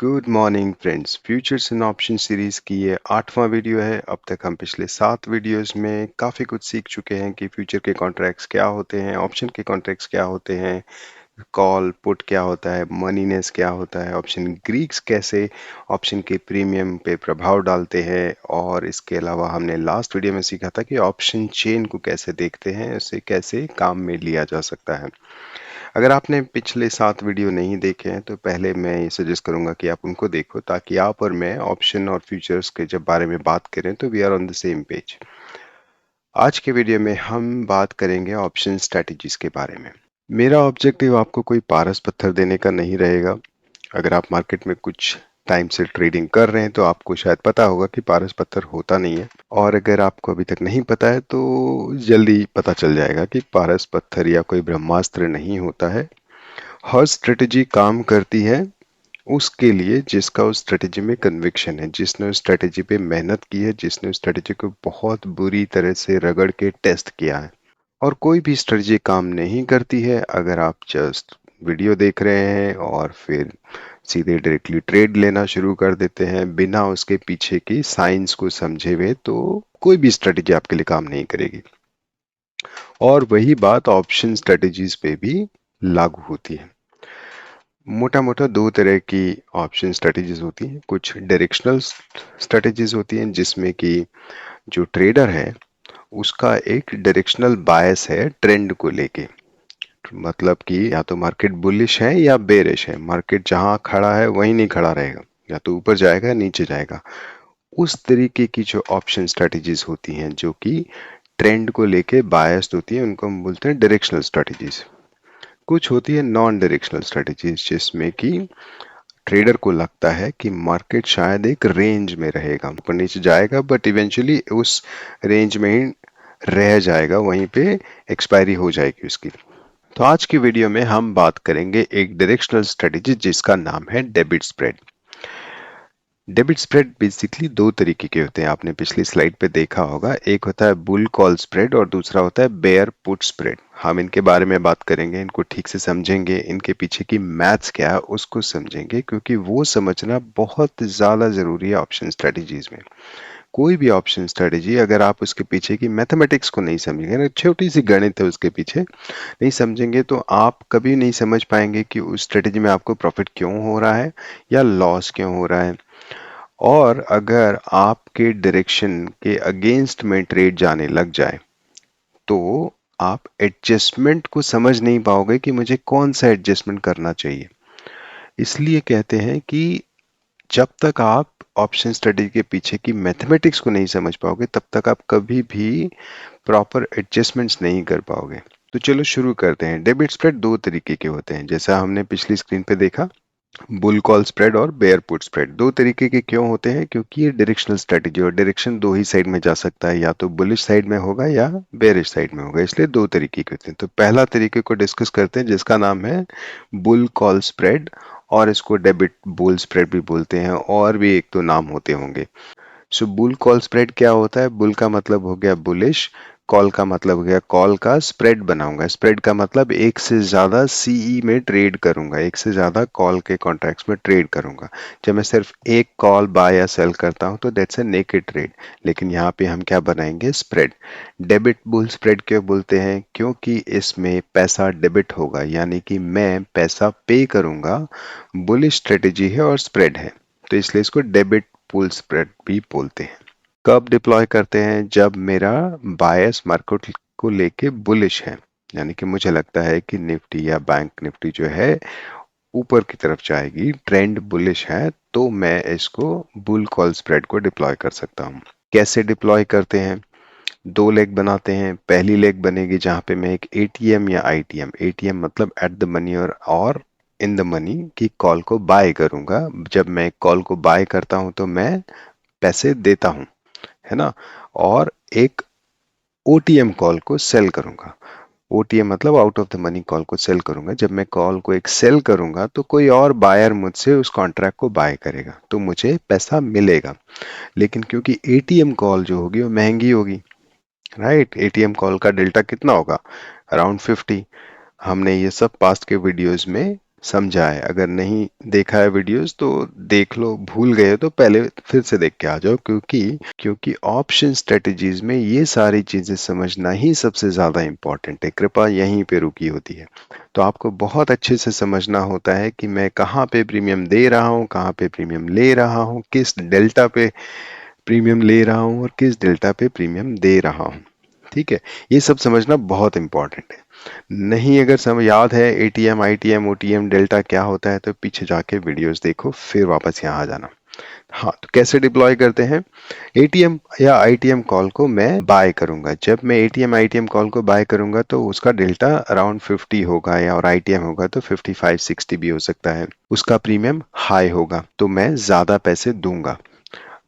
Good morning friends. Futures इन option series की ये 8वां video है। अब तक हम पिछले 7 वीडियोस में काफ़ी कुछ सीख चुके हैं कि फ्यूचर के कॉन्ट्रैक्ट्स क्या होते हैं, ऑप्शन के कॉन्ट्रैक्ट्स क्या होते हैं, कॉल पुट क्या होता है, मनीनेस क्या होता है, ऑप्शन ग्रीक्स कैसे ऑप्शन के प्रीमियम पे प्रभाव डालते हैं, और इसके अलावा हमने लास्ट वीडियो में सीखा था कि ऑप्शन चेन को कैसे देखते हैं, उसे कैसे काम में लिया जा सकता है। अगर आपने पिछले 7 वीडियो नहीं देखे हैं तो पहले मैं ये सजेस्ट करूंगा कि आप उनको देखो, ताकि आप और मैं ऑप्शन और फ्यूचर्स के जब बारे में बात करें तो we are on the same page. आज के वीडियो में हम बात करेंगे ऑप्शन स्ट्रेटजीज के बारे में। मेरा ऑब्जेक्टिव आपको कोई पारस पत्थर देने का नहीं रहेगा। अगर आप मार्केट में कुछ टाइम से ट्रेडिंग कर रहे हैं तो आपको शायद पता होगा कि पारस पत्थर होता नहीं है, और अगर आपको अभी तक नहीं पता है तो जल्दी पता चल जाएगा कि पारस पत्थर या कोई ब्रह्मास्त्र नहीं होता है। हर स्ट्रेटजी काम करती है उसके लिए जिसका उस स्ट्रेटजी में कन्विक्शन है, जिसने उस स्ट्रेटजी पे मेहनत की है, जिसने उस स्ट्रेटजी को बहुत बुरी तरह से रगड़ के टेस्ट किया है। और कोई भी स्ट्रेटजी काम नहीं करती है अगर आप जस्ट वीडियो देख रहे हैं और फिर सीधे डायरेक्टली ट्रेड लेना शुरू कर देते हैं बिना उसके पीछे की साइंस को समझे हुए, तो कोई भी स्ट्रेटजी आपके लिए काम नहीं करेगी। और वही बात ऑप्शन स्ट्रेटजीज पे भी लागू होती है। मोटा मोटा दो तरह की ऑप्शन स्ट्रेटजीज होती हैं। कुछ डायरेक्शनल स्ट्रेटजीज होती हैं जिसमें कि जो ट्रेडर है उसका एक डायरेक्शनल बायस है ट्रेंड को लेके। मतलब कि या तो मार्केट बुलिश है या बेरिश है, मार्केट जहां खड़ा है वहीं नहीं खड़ा रहेगा, या तो ऊपर जाएगा या नीचे जाएगा। उस तरीके की जो ऑप्शन स्ट्रेटजीज होती हैं जो कि ट्रेंड को लेके बायस्ड होती है, उनको हम बोलते हैं डायरेक्शनल स्ट्रेटजीज। कुछ होती है नॉन डायरेक्शनल स्ट्रेटजीज जिसमें कि ट्रेडर को लगता है कि मार्केट शायद एक रेंज में रहेगा, ऊपर नीचे जाएगा बट इवेंचुअली उस रेंज में ही रह जाएगा, वहीं पे एक्सपायरी हो जाएगी उसकी। तो आज की वीडियो में हम बात करेंगे एक डायरेक्शनल स्ट्रेटजी जिसका नाम है debit spread. Debit spread basically दो तरीके के होते हैं, आपने पिछली स्लाइड पे देखा होगा। एक होता है बुल कॉल स्प्रेड और दूसरा होता है बेयर पुट स्प्रेड। हम इनके बारे में बात करेंगे, इनको ठीक से समझेंगे, इनके पीछे की मैथ्स क्या है उसको समझेंगे, क्योंकि वो समझना बहुत ज़्यादा ज़रूरी है ऑप्शन स्ट्रेटजीज में। कोई भी ऑप्शन स्ट्रेटजी अगर आप उसके पीछे की मैथमेटिक्स को नहीं समझेंगे ना, छोटी सी गणित है उसके पीछे, नहीं समझेंगे तो आप कभी नहीं समझ पाएंगे कि उस स्ट्रेटजी में आपको प्रॉफिट क्यों हो रहा है या लॉस क्यों हो रहा है। और अगर आपके डायरेक्शन के अगेंस्ट में ट्रेड जाने लग जाए तो आप एडजस्टमेंट को समझ नहीं पाओगे कि मुझे कौन सा एडजस्टमेंट करना चाहिए। इसलिए कहते हैं कि जब तक आप ऑप्शन स्टडी के पीछे की मैथमेटिक्स को नहीं समझ पाओगे तब तक आप कभी भी प्रॉपर एडजस्टमेंट्स नहीं कर पाओगे। तो चलो शुरू करते हैं। डेबिट स्प्रेड दो तरीके के होते हैं जैसा हमने पिछली स्क्रीन पे देखा। बुल कॉल स्प्रेड और बेयर पुट स्प्रेड दो तरीके के क्यों होते हैं? क्योंकि ये डायरेक्शनल स्ट्रेटजी और डायरेक्शन दो ही साइड में जा सकता है, या तो बुलिश साइड में होगा या बेरिश साइड में होगा, इसलिए दो तरीके के होते हैं। तो पहला तरीके को डिस्कस करते हैं जिसका नाम है बुल कॉल स्प्रेड, और इसको डेबिट बुल स्प्रेड भी बोलते हैं, और भी एक दो नाम होते होंगे। सो बुल कॉल स्प्रेड क्या होता है? बुल का मतलब हो गया बुलिश, कॉल का मतलब हो गया कॉल का स्प्रेड बनाऊंगा। स्प्रेड का मतलब एक से ज्यादा सीई में ट्रेड करूंगा, एक से ज्यादा कॉल के कॉन्ट्रैक्ट्स में ट्रेड करूंगा। जब मैं सिर्फ एक कॉल बाय या सेल करता हूं तो दैट्स अ नेकेड ट्रेड, लेकिन यहाँ पे हम क्या बनाएंगे? स्प्रेड। डेबिट बुल स्प्रेड क्यों बोलते हैं? क्योंकि इसमें पैसा डेबिट होगा, यानी कि मैं पैसा पे करूंगा। बुलिश स्ट्रेटेजी है और स्प्रेड है, तो इसलिए इसको डेबिट पुल स्प्रेड भी बोलते हैं। कब डिप्लॉय करते हैं? जब मेरा बायस मार्केट को लेके बुलिश है, यानी कि मुझे लगता है कि निफ्टी या बैंक निफ्टी जो है ऊपर की तरफ जाएगी, ट्रेंड बुलिश है, तो मैं इसको बुल कॉल स्प्रेड को डिप्लॉय कर सकता हूँ। कैसे डिप्लॉय करते हैं? दो लेग बनाते हैं। पहली लेग बनेगी जहां पे मैं एक एटीएम या आईटीएम, एटीएम मतलब एट द मनी और इन द मनी की कॉल को बाय करूंगा। जब मैं कॉल को बाय करता हूं तो मैं पैसे देता हूं, है ना। और एक ओटीएम कॉल को सेल करूंगा। ओटीएम मतलब out of the money call को सेल करूंगा। जब मैं कॉल को एक सेल करूंगा तो कोई और बायर मुझसे उस कॉन्ट्रैक्ट को बाय करेगा तो मुझे पैसा मिलेगा। लेकिन क्योंकि एटीएम कॉल जो होगी वो महंगी होगी, राइट। एटीएम कॉल का डेल्टा कितना होगा? अराउंड 50। हमने ये सब पास्ट के वीडियोस में समझा है। अगर नहीं देखा है वीडियोस तो देख लो, भूल गए हो तो पहले फिर से देख के आ जाओ, क्योंकि क्योंकि ऑप्शन स्ट्रेटजीज में ये सारी चीजें समझना ही सबसे ज्यादा इंपॉर्टेंट है। कृपा यहीं पे रुकी होती है। तो आपको बहुत अच्छे से समझना होता है कि मैं कहाँ पे प्रीमियम दे रहा हूँ, कहाँ पे प्रीमियम ले रहा हूँ, किस डेल्टा पे प्रीमियम ले रहा हूँ और किस डेल्टा पे प्रीमियम दे रहा हूँ। ठीक है, ये सब समझना बहुत इंपॉर्टेंट है। नहीं अगर समझ याद है एटीएम आईटीएम ओटीएम डेल्टा क्या होता है तो पीछे जाके वीडियोस देखो, फिर वापस यहाँ आ जाना। हाँ, तो कैसे डिप्लॉय करते हैं? एटीएम या आईटीएम कॉल को मैं बाय करूंगा। जब मैं एटीएम आईटीएम कॉल को बाय करूंगा तो उसका डेल्टा अराउंड 50 होगा, या और आईटीएम होगा तो 55-60 भी हो सकता है। उसका प्रीमियम हाई होगा तो मैं ज्यादा पैसे दूंगा।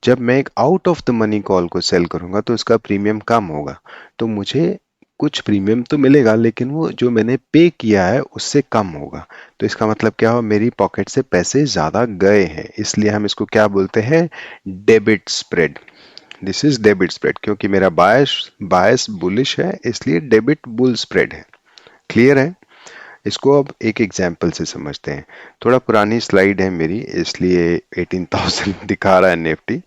जब मैं एक out of the money call को सेल करूंगा तो उसका प्रीमियम कम होगा, तो मुझे कुछ प्रीमियम तो मिलेगा लेकिन वो जो मैंने पे किया है उससे कम होगा। तो इसका मतलब क्या हो, मेरी पॉकेट से पैसे ज्यादा गए हैं, इसलिए हम इसको क्या बोलते हैं? Debit spread. This is debit spread, क्योंकि मेरा बायस बायस बुलिश है इसलिए डेबिट बुल स्प्रेड है। क्लियर है? इसको अब एक एग्जाम्पल से समझते हैं। थोड़ा पुरानी स्लाइड है मेरी इसलिए 18,000 दिखा रहा है निफ्टी,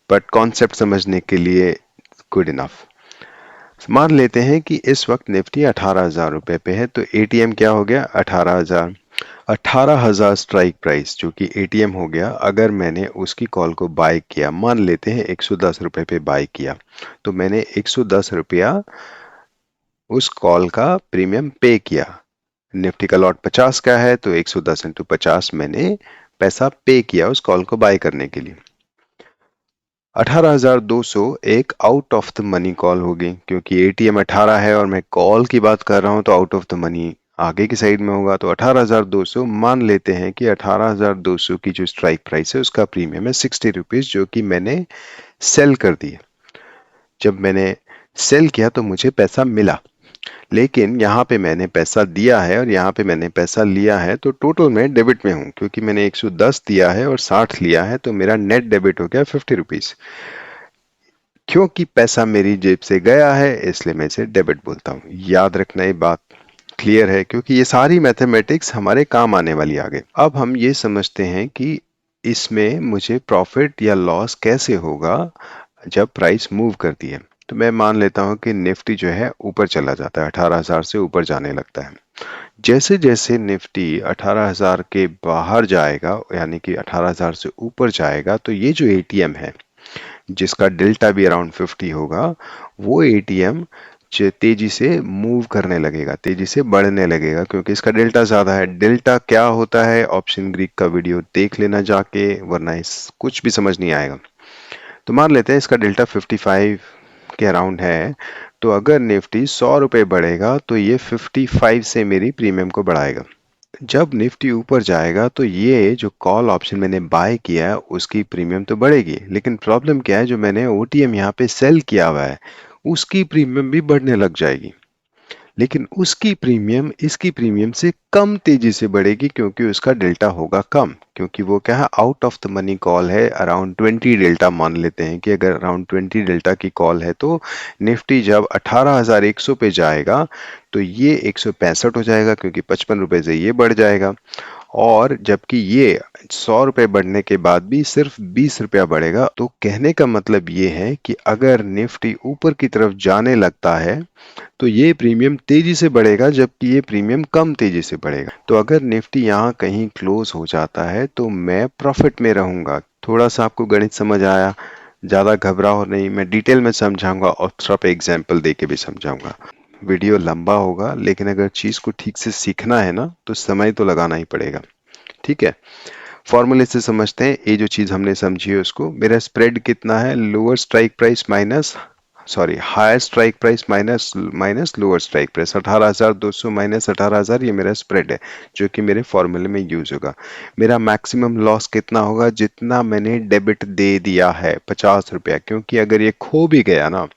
बट कॉन्सेप्ट समझने के लिए गुड इनफ। मान लेते हैं कि इस वक्त निफ्टी 18,000 रुपए पे है, तो एटीएम क्या हो गया? 18,000। 18,000 स्ट्राइक प्राइस जो कि एटीएम हो गया। अगर मैंने उसकी कॉल को बाय किया, मान लेते हैं 110 रुपए पे बाय किया, तो मैंने 110 रुपया उस कॉल का प्रीमियम पे किया। निफ्टी का लॉट 50 का है तो 110 इंटू 50 मैंने पैसा पे किया उस कॉल को बाय करने के लिए। 18,200 एक out of the money call होगी, क्योंकि एटीएम 18 है और मैं कॉल की बात कर रहा हूं तो आउट ऑफ द मनी आगे की साइड में होगा। तो 18,200 मान लेते हैं कि 18,200 की जो स्ट्राइक प्राइस है उसका प्रीमियम है 60 रुपीज, जो कि मैंने सेल कर दिया। जब मैंने सेल किया तो मुझे पैसा मिला, लेकिन यहाँ पे मैंने पैसा दिया है और यहाँ पे मैंने पैसा लिया है, तो टोटल मैं डेबिट में हूँ, क्योंकि मैंने 110 दिया है और 60 लिया है, तो मेरा नेट डेबिट हो गया 50 रुपीज। क्योंकि पैसा मेरी जेब से गया है इसलिए मैं इसे डेबिट बोलता हूँ। याद रखना ये बात। क्लियर है? क्योंकि ये सारी मैथमेटिक्स हमारे काम आने वाली आगे। अब हम ये समझते हैं कि इसमें मुझे प्रॉफिट या लॉस कैसे होगा जब प्राइस मूव करती है। तो मैं मान लेता हूं कि निफ्टी जो है ऊपर चला जाता है, 18,000 से ऊपर जाने लगता है। जैसे जैसे निफ्टी 18,000 के बाहर जाएगा, यानी कि 18,000 से ऊपर जाएगा, तो ये जो एटीएम है जिसका डेल्टा भी अराउंड 50 होगा, वो एटीएम तेजी से मूव करने लगेगा, तेजी से बढ़ने लगेगा, क्योंकि इसका डेल्टा ज्यादा है। डेल्टा क्या होता है? ऑप्शन ग्रीक का वीडियो देख लेना जाके, वरना इस कुछ भी समझ नहीं आएगा। तो मान लेते हैं इसका डेल्टा 55 के अराउंड है, तो अगर निफ्टी 100 रुपए बढ़ेगा तो ये 55 से मेरी प्रीमियम को बढ़ाएगा। जब निफ्टी ऊपर जाएगा तो ये जो कॉल ऑप्शन मैंने बाय किया है उसकी प्रीमियम तो बढ़ेगी, लेकिन प्रॉब्लम क्या है, जो मैंने ओटीएम यहाँ पे सेल किया हुआ है उसकी प्रीमियम भी बढ़ने लग जाएगी, लेकिन उसकी प्रीमियम इसकी प्रीमियम से कम तेजी से बढ़ेगी, क्योंकि उसका डेल्टा होगा कम, क्योंकि वो क्या है? Out of the money call है। अराउंड 20 डेल्टा मान लेते हैं कि अगर अराउंड 20 डेल्टा की कॉल है, तो निफ्टी जब 18,100 पे जाएगा तो ये 165 हो जाएगा, क्योंकि 55 रुपए से ये बढ़ जाएगा। और जबकि ये 100 रुपए बढ़ने के बाद भी सिर्फ 20 रुपया बढ़ेगा। तो कहने का मतलब ये है कि अगर निफ्टी ऊपर की तरफ जाने लगता है तो ये प्रीमियम तेजी से बढ़ेगा, जबकि ये प्रीमियम कम तेजी से बढ़ेगा। तो अगर निफ्टी यहाँ कहीं क्लोज हो जाता है तो मैं प्रॉफिट में रहूंगा। थोड़ा सा आपको गणित समझ आया? ज्यादा घबराओ नहीं, मैं डिटेल में समझाऊंगा और थोड़ा पे एग्जाम्पल दे के भी समझाऊंगा। वीडियो लंबा होगा, लेकिन अगर चीज को ठीक से सीखना है ना तो समय तो लगाना ही पड़ेगा। ठीक है, फॉर्मूले से समझते हैं। ये जो चीज हमने समझी है उसको, मेरा स्प्रेड कितना है? Lower strike price minus higher strike price minus minus lower strike price. 18,200 minus 18,000, ये मेरा स्प्रेड है जो कि मेरे फॉर्मूले में यूज होगा। मेरा मैक्सिमम लॉस कितना होगा? जितना मैंने डेबिट दे दिया है, 50 रुपया। क्योंकि अगर ये खो भी गया ना,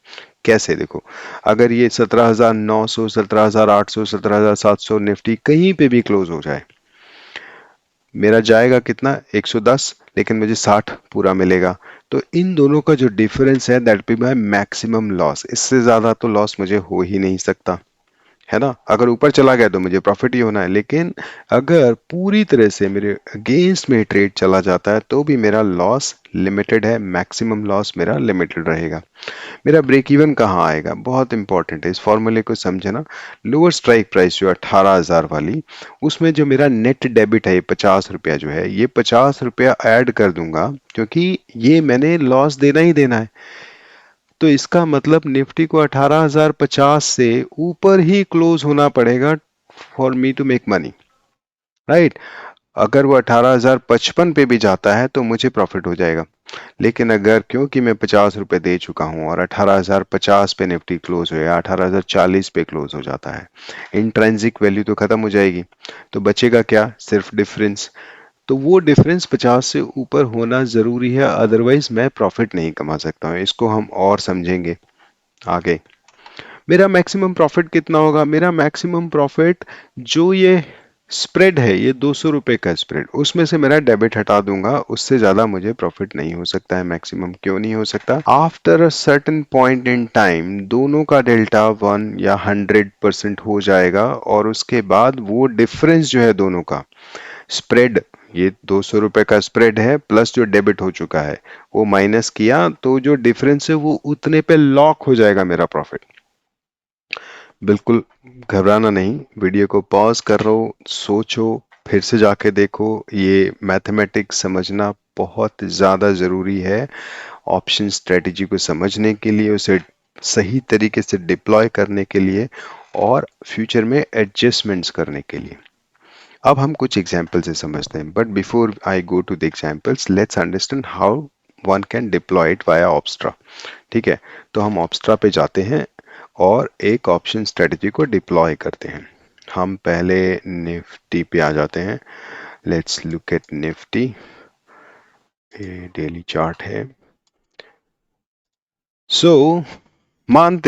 कैसे देखो, अगर ये 17,900 17,800 17,700 निफ्टी कहीं पे भी क्लोज हो जाए, मेरा जाएगा कितना? 110, लेकिन मुझे 60 पूरा मिलेगा। तो इन दोनों का जो डिफरेंस है that be my maximum loss. इससे ज्यादा तो लॉस मुझे हो ही नहीं सकता, है ना। अगर ऊपर चला गया तो मुझे प्रॉफिट ही होना है, लेकिन अगर पूरी तरह से मेरे अगेंस्ट में ट्रेड चला जाता है तो भी मेरा लॉस लिमिटेड है, मैक्सिमम लॉस मेरा लिमिटेड रहेगा। मेरा ब्रेक इवन कहाँ आएगा, बहुत इंपॉर्टेंट है, इस फॉर्मूले को समझना। लोअर स्ट्राइक प्राइस जो 18,000 वाली, उसमें जो मेरा नेट डेबिट है 50 रुपया जो है, ये 50 रुपया ऐड कर दूंगा, क्योंकि ये मैंने लॉस देना ही देना है। तो इसका मतलब निफ्टी को 18,050 से ऊपर ही क्लोज होना पड़ेगा for me to make money, right. अगर वो 18,055 पे भी जाता है तो मुझे प्रॉफिट हो जाएगा। लेकिन अगर, क्योंकि मैं 50 रुपए दे चुका हूं और 18,050 पे निफ्टी क्लोज हो या 18,040 पे क्लोज हो जाता है, इंट्रिंसिक वैल्यू तो खत्म हो जाएगी। तो बचेगा क्या, सिर्फ डिफरेंस। तो वो डिफरेंस 50 से ऊपर होना जरूरी है, अदरवाइज मैं प्रॉफिट नहीं कमा सकता हूँ। इसको हम और समझेंगे आगे। मेरा मैक्सिमम प्रॉफिट कितना होगा, मेरा मैक्सिमम प्रॉफिट जो ये स्प्रेड है, ये 200 रुपए का स्प्रेड, उसमें से मेरा डेबिट हटा दूंगा, उससे ज्यादा मुझे प्रॉफिट नहीं हो सकता है। मैक्सिमम क्यों नहीं हो सकता, after a certain point in time दोनों का डेल्टा 1 या 100% हो जाएगा, और उसके बाद वो डिफरेंस जो है दोनों का स्प्रेड, ये 200 रुपए का स्प्रेड है प्लस जो डेबिट हो चुका है वो माइनस किया, तो जो डिफरेंस है वो उतने पे लॉक हो जाएगा मेरा प्रॉफिट। बिल्कुल घबराना नहीं, वीडियो को पॉज करो, सोचो, फिर से जाके देखो। ये मैथमेटिक्स समझना बहुत ज़्यादा ज़रूरी है ऑप्शन स्ट्रेटजी को समझने के लिए, उसे सही तरीके से डिप्लॉय करने के लिए और फ्यूचर में एडजस्टमेंट्स करने के लिए। अब हम कुछ एग्जाम्पल से समझते हैं, but before I go to the examples let's understand how one can deploy it via Opstra. ठीक है, तो हम ऑप्स्ट्रा पे जाते हैं और एक ऑप्शन स्ट्रेटजी को डिप्लॉय करते हैं। हम पहले निफ्टी पे आ जाते हैं। लेट्स लुक एट निफ्टी, ये डेली चार्ट है। सो मान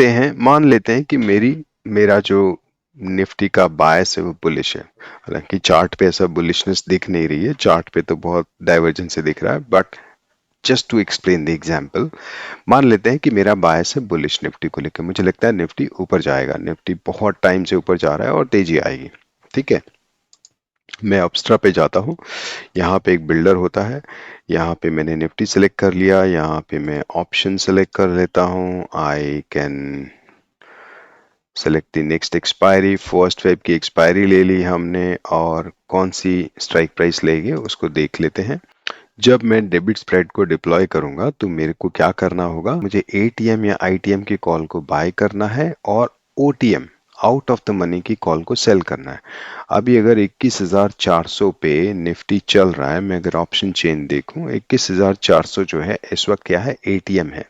लेते हैं कि मेरा जो निफ्टी का बायस है वो बुलिश है। हालांकि चार्ट पे ऐसा बुलिशनेस दिख नहीं रही है, चार्ट पे तो बहुत डाइवर्जेंस से दिख रहा है, but just to explain the example, मान लेते हैं कि मेरा बायस है बुलिश निफ्टी को लेकर, मुझे लगता है निफ्टी ऊपर जाएगा, निफ्टी बहुत टाइम से ऊपर जा रहा है और तेजी आएगी। ठीक है, मैं अपस्ट्रा पे जाता हूँ, यहाँ पे एक बिल्डर होता है, यहाँ पे मैंने निफ्टी सेलेक्ट कर लिया, यहाँ पे मैं ऑप्शन सेलेक्ट कर लेता हूँ। I can select the next expiry, first Feb की एक्सपायरी ले ली हमने, और कौन सी स्ट्राइक प्राइस लेंगे उसको देख लेते हैं। जब मैं डेबिट स्प्रेड को डिप्लॉय करूंगा तो मेरे को क्या करना होगा, मुझे एटीएम या आईटीएम की कॉल को बाय करना है और OTM out of the money की कॉल को सेल करना है। अभी अगर 21,400 पे निफ्टी चल रहा है, मैं अगर ऑप्शन चेन देखूं, 21,400 जो है इस वक्त क्या है, एटीएम है।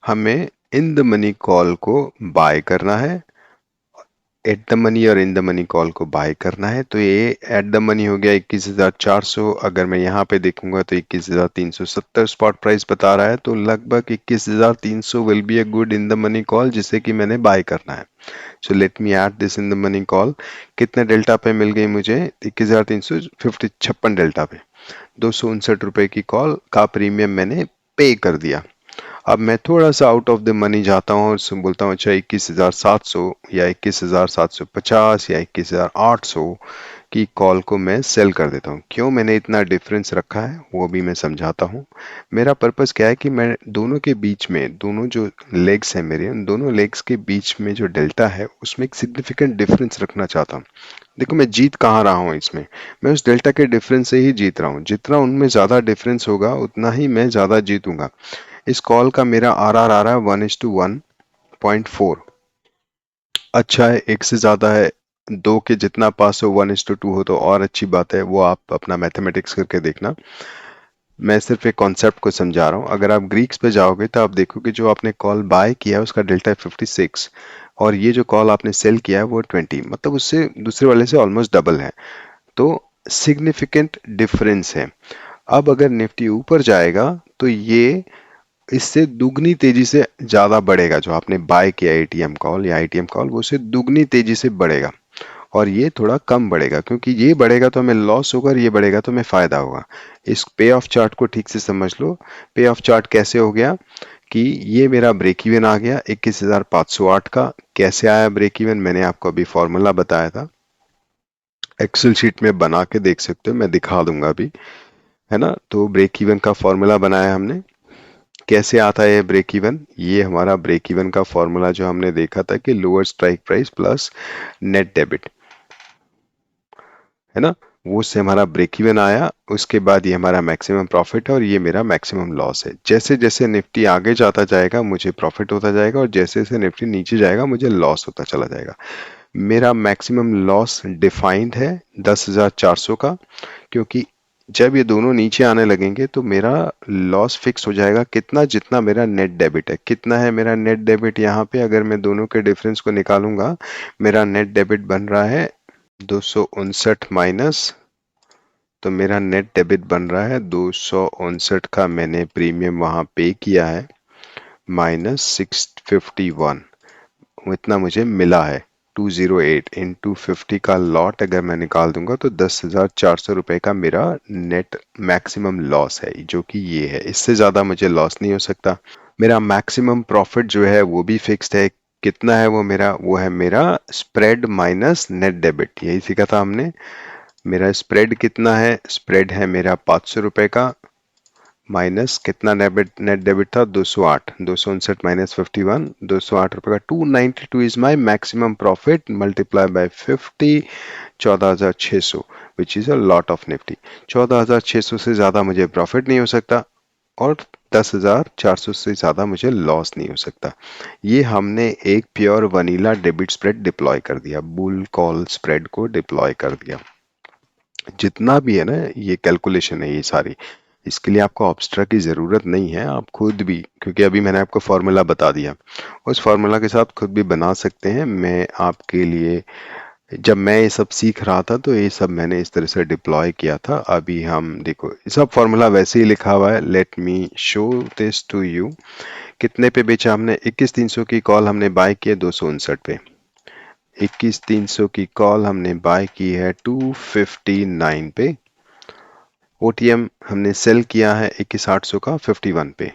हमें इन द मनी कॉल को बाय करना है, एट द मनी और इन द मनी कॉल को बाय करना है। तो ये एट द मनी हो गया 21,400। अगर मैं यहाँ पे देखूंगा तो 21,370 स्पॉट प्राइस बता रहा है, तो लगभग 21,300 will be a good in the money call जिसे कि मैंने बाय करना है। So let me add this in the money call. कितने डेल्टा पे मिल गई मुझे, 21,356 डेल्टा पे 259 रुपए की कॉल का प्रीमियम मैंने पे कर दिया। अब मैं थोड़ा सा आउट ऑफ द मनी जाता हूँ और बोलता हूँ अच्छा 21,700 या 21,750 या 21,800 की कॉल को मैं सेल कर देता हूँ। क्यों मैंने इतना डिफरेंस रखा है वो भी मैं समझाता हूँ। मेरा पर्पस क्या है कि मैं दोनों के बीच में, दोनों जो लेग्स हैं मेरे, उन दोनों लेग्स के बीच में जो डेल्टा है उसमें एक सिग्निफिकेंट डिफरेंस रखना चाहता हूँ। देखो मैं जीत कहाँ रहा हूँ इसमें, मैं उस डेल्टा के डिफरेंस से ही जीत रहा हूँ। जितना उनमें ज्यादा डिफरेंस होगा उतना ही मैं ज्यादा जीतूंगा। इस कॉल का मेरा आरआर आ रहा है 1:1.4। अच्छा है, एक से ज्यादा है, दो के जितना पास हो 1:2 हो तो और अच्छी बात है, वो आप अपना मैथमेटिक्स करके देखना। मैं सिर्फ एक कॉन्सेप्ट को समझा रहा हूँ। अगर आप ग्रीक्स पे जाओगे तो आप देखोगे जो आपने कॉल बाय किया है उसका डेल्टा है 56, और ये जो कॉल आपने सेल किया है वो 20, मतलब उससे दूसरे वाले से ऑलमोस्ट डबल है। तो सिग्निफिकेंट डिफरेंस है। अब अगर निफ्टी ऊपर जाएगा तो ये इससे दुगनी तेजी से ज्यादा बढ़ेगा। जो आपने बाय किया एटीएम कॉल या आईटीएम कॉल, वो उससे दुगनी तेजी से बढ़ेगा, और ये थोड़ा कम बढ़ेगा, क्योंकि ये बढ़ेगा तो हमें लॉस होगा और ये बढ़ेगा तो हमें फायदा होगा। इस पे ऑफ चार्ट को ठीक से समझ लो। पे ऑफ चार्ट कैसे हो गया कि ये मेरा ब्रेक इवन आ गया 21,508 का। कैसे आया ब्रेक इवन, मैंने आपको अभी फॉर्मूला बताया था, एक्सेल शीट में बना के देख सकते हो, मैं दिखा दूंगा अभी, है ना। तो ब्रेक इवन का फॉर्मूला बनाया हमने। कैसे आता है ये ब्रेक इवन, ये हमारा ब्रेक इवन का फॉर्मूला जो हमने देखा था कि lower strike price plus net debit, है ना, वो से हमारा ब्रेक इवन आया। उसके बाद ये हमारा मैक्सिमम प्रॉफिट है और ये मेरा मैक्सिमम लॉस है। जैसे जैसे निफ्टी आगे जाता जाएगा मुझे प्रॉफिट होता जाएगा और जैसे जैसे निफ्टी नीचे जाएगा मुझे लॉस होता चला जाएगा। मेरा मैक्सिमम लॉस डिफाइंड है 10,400 का, क्योंकि जब ये दोनों नीचे आने लगेंगे तो मेरा लॉस फिक्स हो जाएगा कितना, जितना मेरा नेट डेबिट है। कितना है मेरा नेट डेबिट, यहाँ पे अगर मैं दोनों के डिफरेंस को निकालूंगा, मेरा नेट डेबिट बन रहा है 259 माइनस, तो मेरा नेट डेबिट बन रहा है 259 का मैंने प्रीमियम वहां पे किया है, माइनस 651, इतना मुझे मिला है। 208 इंटू 50 का लॉट अगर मैं निकाल दूंगा तो 10,400 रुपए का मेरा नेट मैक्सिमम लॉस है, जो कि ये है। इससे ज्यादा मुझे लॉस नहीं हो सकता। मेरा मैक्सिमम प्रॉफिट जो है वो भी फिक्स्ड है। कितना है वो मेरा, वो है मेरा स्प्रेड माइनस नेट डेबिट, यही सीखा था हमने। मेरा स्प्रेड कितना है, स्प्रेड है मेरा 500 रुपए का, माइनस कितना डेबिट, नेट डेबिट था 208, 259 माइनस 51, 208 रुपए का। 292 is my maximum profit multiply by 50, 14,600 which is a lot of Nifty. 14,600 से ज्यादा मुझे प्रॉफिट नहीं हो सकता और 10,400 से ज्यादा मुझे लॉस नहीं हो सकता। ये हमने एक pure vanilla debit spread deploy कर दिया, बुल कॉल स्प्रेड को डिप्लॉय कर दिया। जितना भी है ना ये कैलकुलेशन है ये सारी, इसके लिए आपको ऑब्स्ट्रा की ज़रूरत नहीं है, आप खुद भी, क्योंकि अभी मैंने आपको फार्मूला बता दिया, उस फार्मूला के साथ खुद भी बना सकते हैं। मैं आपके लिए, जब मैं ये सब सीख रहा था तो ये सब मैंने इस तरह से डिप्लॉय किया था। अभी हम देखो ये सब फार्मूला वैसे ही लिखा हुआ है, let me show this to you. कितने पे बेचा हमने, 21,300 की कॉल हमने बाय की है 259 पे, 21,300 की कॉल हमने बाय की है 259 पे। ओटीएम हमने सेल किया है 21,800 का 51 पे,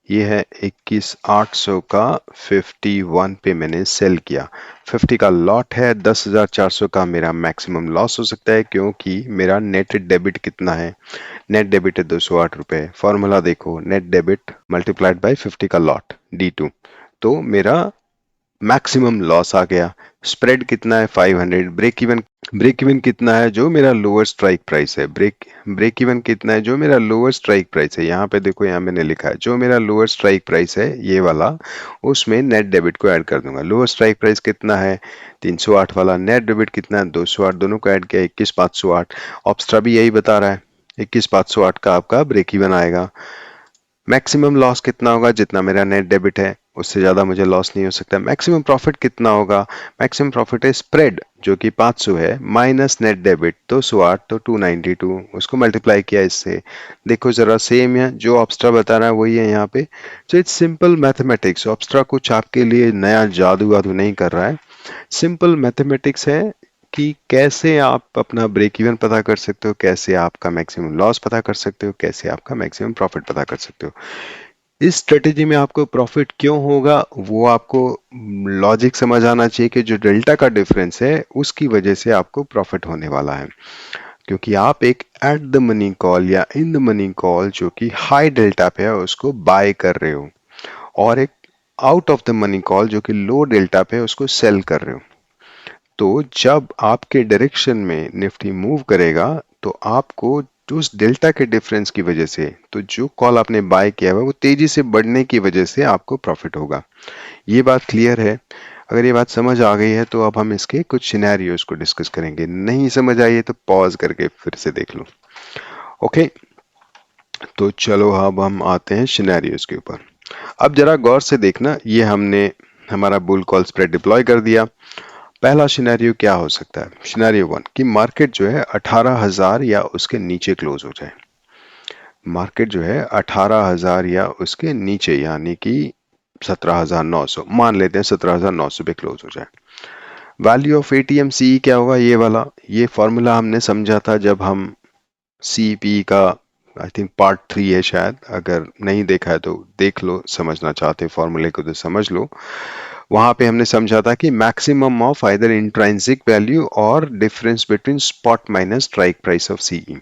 ये है 21,800 का 51 पे मैंने सेल किया। 50 का लॉट है, 10,400 का मेरा मैक्सिमम लॉस हो सकता है, क्योंकि मेरा नेट डेबिट कितना है, नेट डेबिट है 208 रुपए। फॉर्मूला देखो, नेट डेबिट मल्टीप्लाइड बाय 50 का लॉट D2, तो मेरा मैक्सिमम लॉस आ गया। स्प्रेड कितना है 500, ब्रेक इवन कितना है, जो मेरा लोअर स्ट्राइक प्राइस है, ब्रेक इवन कितना है जो मेरा लोअर स्ट्राइक प्राइस है। यहाँ पे देखो, यहाँ मैंने लिखा है जो मेरा लोअर स्ट्राइक प्राइस है ये वाला, उसमें नेट डेबिट को ऐड कर दूंगा। लोअर स्ट्राइक प्राइस कितना है 308 वाला, नेट डेबिट कितना है 208, दोनों को ऐड किया 21,508। ऑब्स्ट्रा भी यही बता रहा है 21,508 का आपका ब्रेक इवन आएगा। मैक्सिमम लॉस कितना होगा, जितना मेरा नेट डेबिट है उससे ज़्यादा मुझे लॉस नहीं हो सकता। मैक्सिमम प्रॉफिट कितना होगा, मैक्सिमम प्रॉफिट है स्प्रेड जो कि 500 है माइनस नेट डेबिट 208, तो 292, उसको मल्टीप्लाई किया इससे। देखो ज़रा सेम है, जो ऑब्स्ट्रा बता रहा है वही है यहाँ पे। तो इट्स सिंपल मैथमेटिक्स, ऑब्स्ट्रा कुछ आपके लिए नया जादू वादू नहीं कर रहा है, सिंपल मैथमेटिक्स है कि कैसे आप अपना ब्रेक इवन पता कर सकते हो, कैसे आपका मैक्सिमम लॉस पता कर सकते हो, कैसे आपका मैक्सिमम प्रॉफिट पता कर सकते हो। इस स्ट्रेटेजी में आपको प्रॉफिट क्यों होगा, वो आपको लॉजिक समझ आना चाहिए कि जो डेल्टा का डिफरेंस है उसकी वजह से आपको प्रॉफिट होने वाला है। क्योंकि आप एक एट द मनी कॉल या इन द मनी कॉल जो कि हाई डेल्टा पे है उसको बाय कर रहे हो, और एक out of the money call जो कि लो डेल्टा पे है उसको सेल कर रहे हो। तो जब आपके डायरेक्शन में निफ्टी मूव करेगा तो आपको उस डेल्टा के डिफरेंस की वजह से, तो जो कॉल आपने बाय किया हुआ है वो तेजी से बढ़ने की वजह से आपको प्रॉफिट होगा। ये बात क्लियर है। अगर ये बात समझ आ गई है तो अब हम इसके कुछ सिनेरियोज को डिस्कस करेंगे। नहीं समझ आई है तो पॉज करके फिर से देख लो। ओके, तो चलो अब हम आते हैं सिनेरियोज के ऊपर। अब जरा गौर से देखना, ये हमने हमारा बुल कॉल स्प्रेड डिप्लॉय कर दिया। पहला सिनेरियो क्या हो सकता है, सिनेरियो 1 कि मार्केट जो है 18,000 या उसके नीचे क्लोज हो जाए। मार्केट जो है 18,000 या उसके नीचे, यानी कि 17,900, मान लेते हैं 17,900 पे क्लोज हो जाए। वैल्यू ऑफ एटीएम सीई क्या होगा, ये वाला, ये फॉर्मूला हमने समझा था जब हम सीपी का आई थिंक पार्ट 3 है शायद, अगर नहीं देखा है तो देख लो, समझना चाहते फॉर्मूले को तो समझ लो। वहां पे हमने समझा था कि maximum of either intrinsic value और difference between spot minus strike price of CE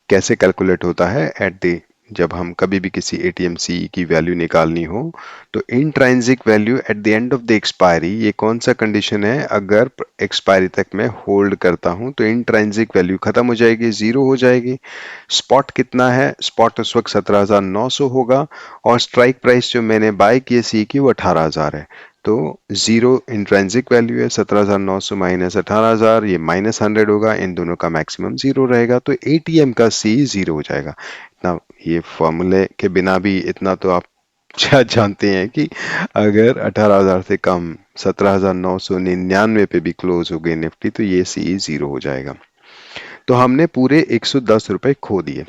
कैसे कैलकुलेट होता है एट द, जब हम कभी भी किसी एटीएम सी की वैल्यू निकालनी हो तो intrinsic value at the end of the expiry, ये कौन सा कंडीशन है, अगर एक्सपायरी तक मैं होल्ड करता हूं तो इंट्रांसिक वैल्यू खत्म हो जाएगी, जीरो हो जाएगी। स्पॉट कितना है, स्पॉट उस वक्त 17,900 होगा और स्ट्राइक प्राइस जो मैंने बाय की सी की वो 18,000 है। तो जीरो इंट्रिंसिक वैल्यू है, 17,900 माइनस 18,000, ये माइनस 100 होगा, इन दोनों का मैक्सिमम जीरो रहेगा, तो एटीएम का सी जीरो हो जाएगा। ना ये फॉर्मूले के बिना भी इतना तो आप शायद जानते हैं कि अगर 18,000 से कम 17,999 पे भी क्लोज हो गई निफ्टी तो ये सी जीरो हो जाएगा। तो हमने पूरे 110 रुपए खो दिए,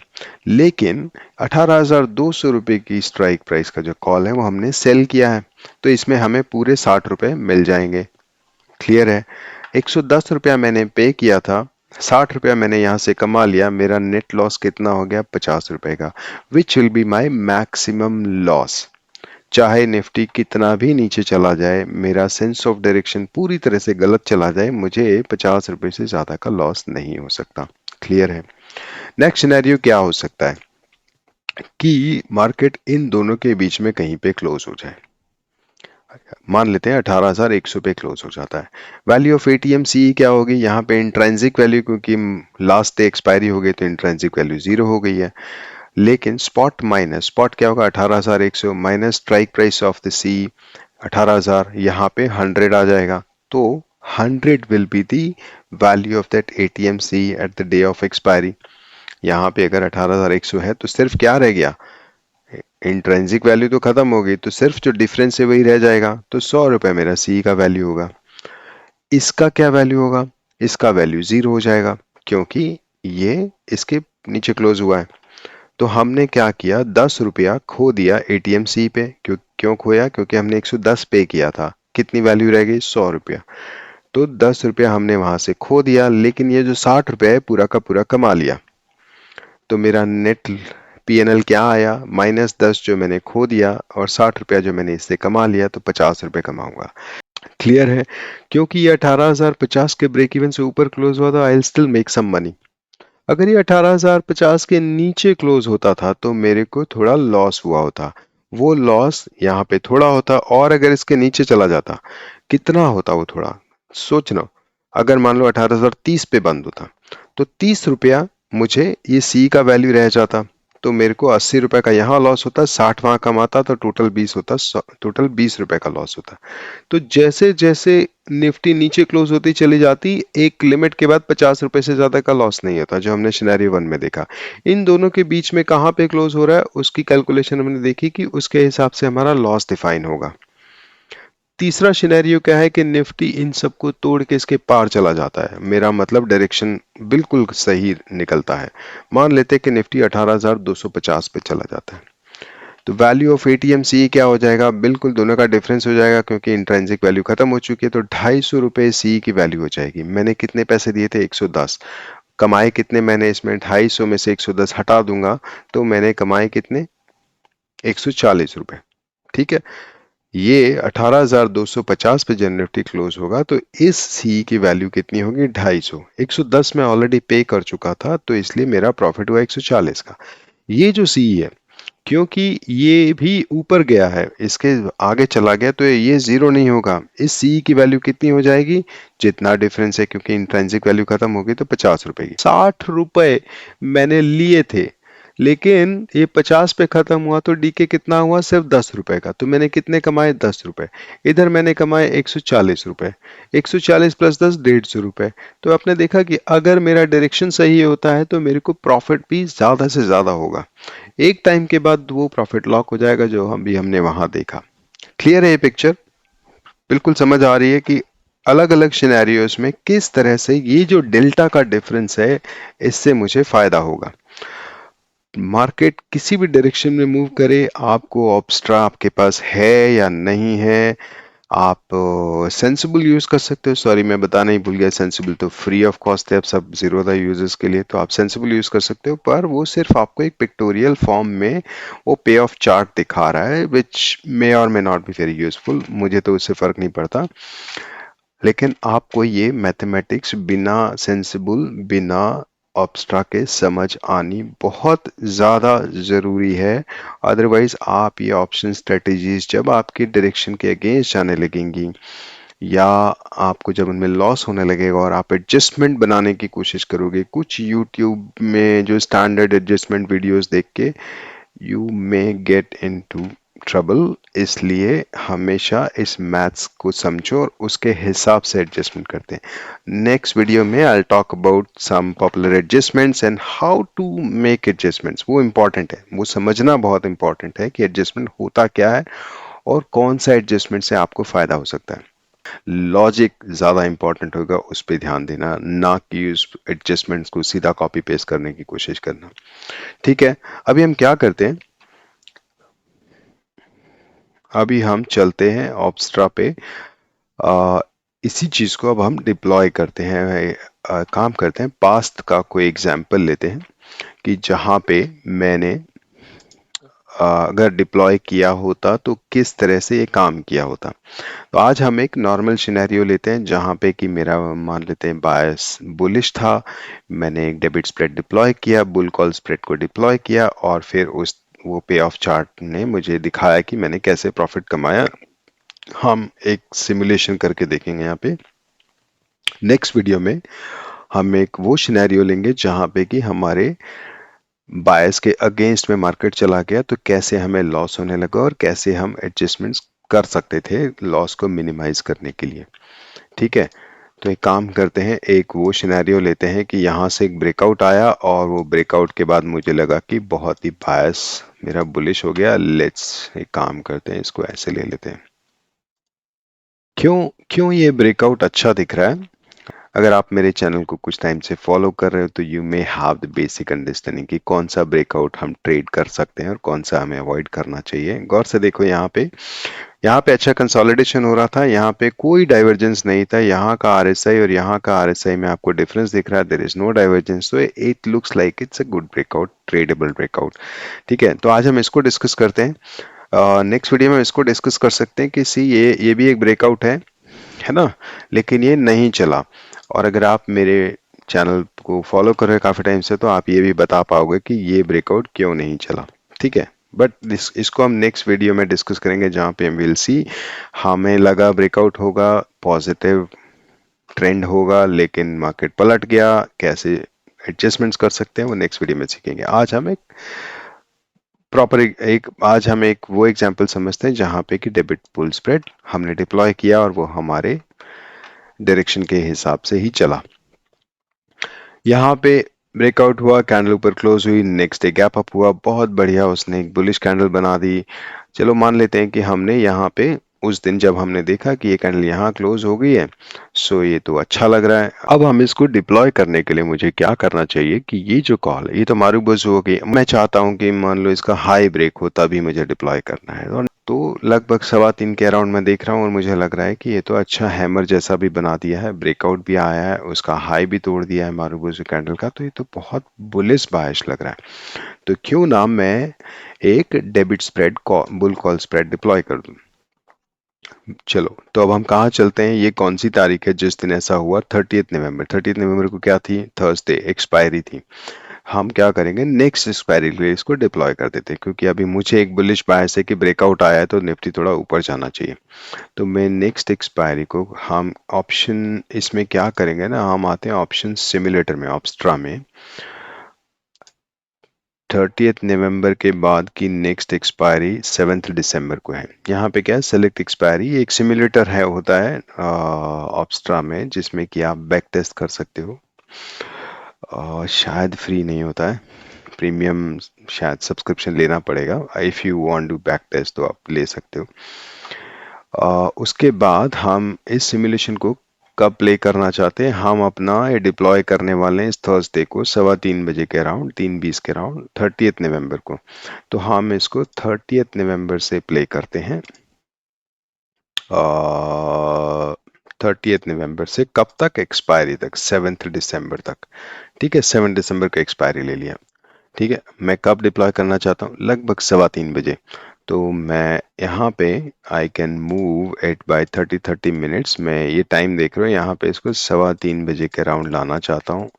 लेकिन 18,200 रुपए की स्ट्राइक प्राइस का जो कॉल है वो हमने सेल किया है, तो इसमें हमें पूरे 60 रुपए मिल जाएंगे। क्लियर है? 110 रुपया मैंने पे किया था, 60 रुपया मैंने यहां से कमा लिया, मेरा नेट लॉस कितना हो गया, 50 रुपए का, which will be my maximum loss. चाहे निफ्टी कितना भी नीचे चला जाए, मेरा सेंस ऑफ डायरेक्शन पूरी तरह से गलत चला जाए, मुझे 50 रुपए से ज्यादा का लॉस नहीं हो सकता। क्लियर है? नेक्स्ट सिनेरियो क्या हो सकता है कि मार्केट इन दोनों के बीच में कहीं पे क्लोज हो जाए। मान लेते हैं 18,100 पे क्लोज हो जाता है। वैल्यू ऑफ एटीएम सी क्या होगी, यहाँ पे इंट्रिंसिक वैल्यू, क्योंकि लास्ट डे एक्सपायरी हो गई तो इंट्रिंसिक वैल्यू जीरो हो गई है। लेकिन स्पॉट माइनस स्पॉट क्या होगा, 18,100 minus strike price of the C 18,000, यहाँ पे 100 आ जाएगा, तो 100 will be the value of that ATM C at the day of expiry. यहाँ पे अगर 18,100 है तो सिर्फ क्या रह गया, इंट्रिंसिक वैल्यू तो खत्म हो गई, तो सिर्फ जो डिफरेंस है वही रह जाएगा, तो 100 रुपए मेरा सी का वैल्यू होगा। इसका क्या वैल्यू होगा, इसका वैल्यू जीरो हो जाएगा, क्योंकि ये इसके नीचे क्लोज हुआ है। तो हमने क्या किया, 10 रुपया खो दिया एटीएम सी पे। क्यों खोया, क्योंकि हमने 110 पे किया था, कितनी वैल्यू रह गई, 100 रुपया। तो 10 रुपया हमने वहां से खो दिया, लेकिन ये जो 60 रुपया है पूरा का पूरा कमा लिया। तो मेरा नेट पीएनएल क्या आया, -10 जो मैंने खो दिया और 60 रुपया जो मैंने इससे कमा लिया, तो 50 रुपए कमाऊंगा। क्लियर है? क्योंकि ये 18,050 के ब्रेक इवन से ऊपर क्लोज हुआ था, I will still make some money. अगर ये 18,050 के नीचे क्लोज होता था तो मेरे को थोड़ा लॉस हुआ होता, वो लॉस यहाँ पे थोड़ा होता, और अगर इसके नीचे चला जाता कितना होता वो थोड़ा, सोचना। अगर मान लो 18,030 पे बंद होता तो 30 रुपया मुझे ये सी का वैल्यू रह जाता, तो मेरे को 80 रुपए का यहाँ लॉस होता, 60 वहां कमाता, तो टोटल 20 होता, टोटल 20 रुपए का लॉस होता। तो जैसे जैसे निफ्टी नीचे क्लोज होती चली जाती, एक लिमिट के बाद 50 रुपए से ज्यादा का लॉस नहीं होता, जो हमने सिनेरियो 1 में देखा। इन दोनों के बीच में कहां पे क्लोज हो रहा है उसकी कैलकुलेशन हमने देखी कि उसके हिसाब से हमारा लॉस डिफाइन होगा। तीसरा सिनेरियो क्या है कि निफ्टी इन सबको तोड़ के इसके पार चला जाता है, मेरा मतलब डायरेक्शन बिल्कुल सही निकलता है। मान लेते हैं कि निफ्टी 18,250 पे चला जाता है, तो वैल्यू ऑफ एटीएम सी क्या हो जाएगा, बिल्कुल दोनों का डिफरेंस हो जाएगा, क्योंकि इंट्रिंसिक वैल्यू खत्म हो चुकी है, तो 250 रुपए सी की वैल्यू हो जाएगी। मैंने कितने पैसे दिए थे, 110, कमाए कितने मैंने इसमें, 250 में से 110 हटा दूंगा तो मैंने कमाए कितने, 140 रुपए। ठीक है? ये 18,250 पे जब निफ्टी क्लोज होगा तो इस सी की वैल्यू कितनी होगी, 250। 110 में ऑलरेडी पे कर चुका था, तो इसलिए मेरा प्रॉफिट हुआ 140 का। ये जो सी है, क्योंकि ये भी ऊपर गया है, इसके आगे चला गया, तो ये जीरो नहीं होगा, इस सी की वैल्यू कितनी हो जाएगी, जितना डिफरेंस है, क्योंकि इंट्रिंसिक वैल्यू खत्म होगी, तो 50 रुपए की। 60 रुपए मैंने लिए थे, लेकिन ये 50 पे खत्म हुआ तो डीके कितना हुआ, सिर्फ 10 रुपए का, तो मैंने कितने कमाए, 10 रुपए। इधर मैंने कमाए 140 रुपए, 140 प्लस 10, 150 रुपए। तो आपने देखा कि अगर मेरा डायरेक्शन सही होता है तो मेरे को प्रॉफिट भी ज्यादा से ज्यादा होगा, एक टाइम के बाद वो प्रॉफिट लॉक हो जाएगा, जो हमने वहां देखा। क्लियर है ये पिक्चर? बिल्कुल समझ आ रही है कि अलग अलग सिनेरियोस में किस तरह से ये जो डेल्टा का डिफरेंस है इससे मुझे फायदा होगा। मार्केट किसी भी डायरेक्शन में मूव करे, आपको ऑब्स्ट्रा आपके पास है या नहीं है, आप सेंसिबल यूज़ कर सकते हो। सॉरी, मैं बताना ही भूल गया, सेंसिबल तो फ्री ऑफ कॉस्ट है अब सब ज़ीरोधा यूजर्स के लिए, तो आप सेंसिबल यूज़ कर सकते हो, पर वो सिर्फ आपको एक पिक्टोरियल फॉर्म में वो पे ऑफ चार्ट दिखा रहा है, विच मे और may not be very useful. मुझे तो उससे फ़र्क नहीं पड़ता, लेकिन आपको ये मैथमेटिक्स बिना सेंसिबल, बिना ऑब्स्ट्रा के समझ आनी बहुत ज़्यादा ज़रूरी है। अदरवाइज आप ये ऑप्शन स्ट्रेटजीज जब आपकी डायरेक्शन के अगेंस्ट जाने लगेंगी, या आपको जब उनमें लॉस होने लगेगा और आप एडजस्टमेंट बनाने की कोशिश करोगे कुछ यूट्यूब में जो स्टैंडर्ड एडजस्टमेंट वीडियोस देख के, you may get into trouble. इसलिए हमेशा इस मैथ्स को समझो और उसके हिसाब से एडजस्टमेंट करते हैं। नेक्स्ट वीडियो में I talk about some popular adjustments and how to make adjustments. वो इंपॉर्टेंट है, वो समझना बहुत इंपॉर्टेंट है कि एडजस्टमेंट होता क्या है और कौन सा एडजस्टमेंट से आपको फायदा हो सकता है। लॉजिक ज़्यादा इंपॉर्टेंट होगा, उस पर ध्यान देना, ना कि उस एडजस्टमेंट्स को सीधा कॉपी पेस्ट करने की कोशिश करना। ठीक है, अभी हम क्या करते हैं, अभी हम चलते हैं ऑब्स्ट्रा पे। आ, इसी चीज़ को अब हम डिप्लॉय करते हैं। काम करते हैं, पास्ट का कोई एग्जाम्पल लेते हैं कि जहाँ पे मैंने अगर डिप्लॉय किया होता तो किस तरह से ये काम किया होता। तो आज हम एक नॉर्मल सिनेरियो लेते हैं जहाँ पे कि मेरा मान लेते हैं बायस बुलिश था। मैंने एक डेबिट स्प्रेड डिप्लॉय किया, बुल कॉल स्प्रेड को डिप्लॉय किया, और फिर उस वो पे ऑफ चार्ट ने मुझे दिखाया कि मैंने कैसे प्रॉफिट कमाया। हम एक सिमुलेशन करके देखेंगे यहाँ पे। नेक्स्ट वीडियो में हम एक वो सिनेरियो लेंगे जहाँ पे कि हमारे बायस के अगेंस्ट में मार्केट चला गया, तो कैसे हमें लॉस होने लगा और कैसे हम एडजस्टमेंट्स कर सकते थे लॉस को मिनिमाइज करने के लिए। ठीक है, तो एक काम करते हैं, एक वो सिनेरियो लेते हैं कि यहाँ से एक ब्रेकआउट आया और वो ब्रेकआउट के बाद मुझे लगा कि बहुत ही बायस मेरा बुलिश हो गया। लेट्स एक काम करते हैं, इसको ऐसे ले लेते हैं। क्यों क्यों ये ब्रेकआउट अच्छा दिख रहा है? अगर आप मेरे चैनल को कुछ टाइम से फॉलो कर रहे हो तो you may have the basic understanding कि कौन सा ब्रेकआउट हम ट्रेड कर सकते हैं और कौन सा हमें अवॉइड करना चाहिए। गौर से देखो, यहाँ पे अच्छा कंसोलिडेशन हो रहा था, यहाँ पे कोई डाइवर्जेंस नहीं था। यहाँ का आरएसआई और यहाँ का आरएसआई में आपको डिफरेंस दिख रहा है, देयर इज नो डाइवर्जेंस, तो it looks like it's a good breakout, tradable breakout. ठीक है, तो आज हम इसको डिस्कस करते हैं। नेक्स्ट वीडियो में हम इसको डिस्कस कर सकते हैं कि सी ये भी एक ब्रेकआउट है ना, लेकिन ये नहीं चला। और अगर आप मेरे चैनल को फॉलो कर रहे हैं काफ़ी टाइम से, तो आप ये भी बता पाओगे कि ये ब्रेकआउट क्यों नहीं चला। ठीक है, बट इसको हम नेक्स्ट वीडियो में डिस्कस करेंगे जहाँ पे हम विल सी, हमें लगा ब्रेकआउट होगा, पॉजिटिव ट्रेंड होगा, लेकिन मार्केट पलट गया, कैसे एडजस्टमेंट्स कर सकते हैं वो नेक्स्ट वीडियो में सीखेंगे। आज हम एक प्रॉपर आज हम एक वो एग्जांपल समझते हैं जहाँ पे कि डेबिट पुल स्प्रेड हमने डिप्लॉय किया और वो हमारे डायरेक्शन के हिसाब से ही चला। यहाँ पे ब्रेकआउट हुआ, कैंडल ऊपर क्लोज हुई, नेक्स्ट डे गैप अप हुआ, बहुत बढ़िया, उसने एक बुलिश कैंडल बना दी। चलो मान लेते हैं कि हमने यहाँ पे उस दिन जब हमने देखा कि ये कैंडल यहाँ क्लोज हो गई है, सो ये तो अच्छा लग रहा है। अब हम इसको डिप्लॉय करने के लिए मुझे क्या करना चाहिए कि ये जो कॉल है ये तो मारूबुजू हो गई, मैं चाहता हूँ कि मान लो इसका हाई ब्रेक हो तभी मुझे डिप्लॉय करना है। और तो लगभग 3:15 के अराउंड मैं देख रहा हूँ और मुझे लग रहा है कि ये तो अच्छा हैमर जैसा भी बना दिया है, ब्रेकआउट भी आया है, उसका हाई भी तोड़ दिया है मारूबुजू कैंडल का, तो ये तो बहुत बुलिश बायस लग रहा है। तो क्यों ना मैं एक debit spread bull call spread deploy कर दूं। चलो, तो अब हम कहाँ चलते हैं, ये कौन सी तारीख है जिस दिन ऐसा हुआ, 30 नवंबर। 30 नवंबर को क्या थी, थर्सडे, एक्सपायरी थी। हम क्या करेंगे, नेक्स्ट एक्सपायरी के लिए इसको डिप्लॉय कर देते हैं, क्योंकि अभी मुझे एक बुलिश बायस है कि ब्रेकआउट आया है तो निफ्टी थोड़ा ऊपर जाना चाहिए। तो मैं नेक्स्ट एक्सपायरी को हम ऑप्शन इसमें क्या करेंगे ना, हम आते हैं ऑप्शन सिमुलेटर में, ऑप्स्ट्रा में। 30 नवंबर के बाद की नेक्स्ट एक्सपायरी 7 दिसंबर को है। यहाँ पे क्या है, सेलेक्ट एक्सपायरी, एक सिमुलेटर है, होता है ऑप्स्ट्रा में, जिसमें कि आप बैक टेस्ट कर सकते हो। शायद फ्री नहीं होता है, प्रीमियम शायद सब्सक्रिप्शन लेना पड़ेगा। If you want to backtest तो आप ले सकते हो। उसके बाद हम इस सिमुलेशन को कब प्ले करना चाहते हैं, हम अपना ये डिप्लॉय करने वाले हैं इस थर्सडे को 3:15 बजे के अराउंड, 3:20 के अराउंड, 30 नवंबर को। तो हम इसको 30 नवंबर से प्ले करते हैं। 30 नवंबर से कब तक, एक्सपायरी तक 7 दिसंबर तक। ठीक है, 7 दिसंबर का एक्सपायरी ले लिया। ठीक है, मैं कब डिप्लॉय करना चाहता हूँ, लगभग 3:15 बजे। तो मैं यहाँ पे I can move at by 30 minutes. मैं ये टाइम देख रहा हूँ, यहाँ पे इसको 3:15 बजे के राउंड लाना चाहता हूँ।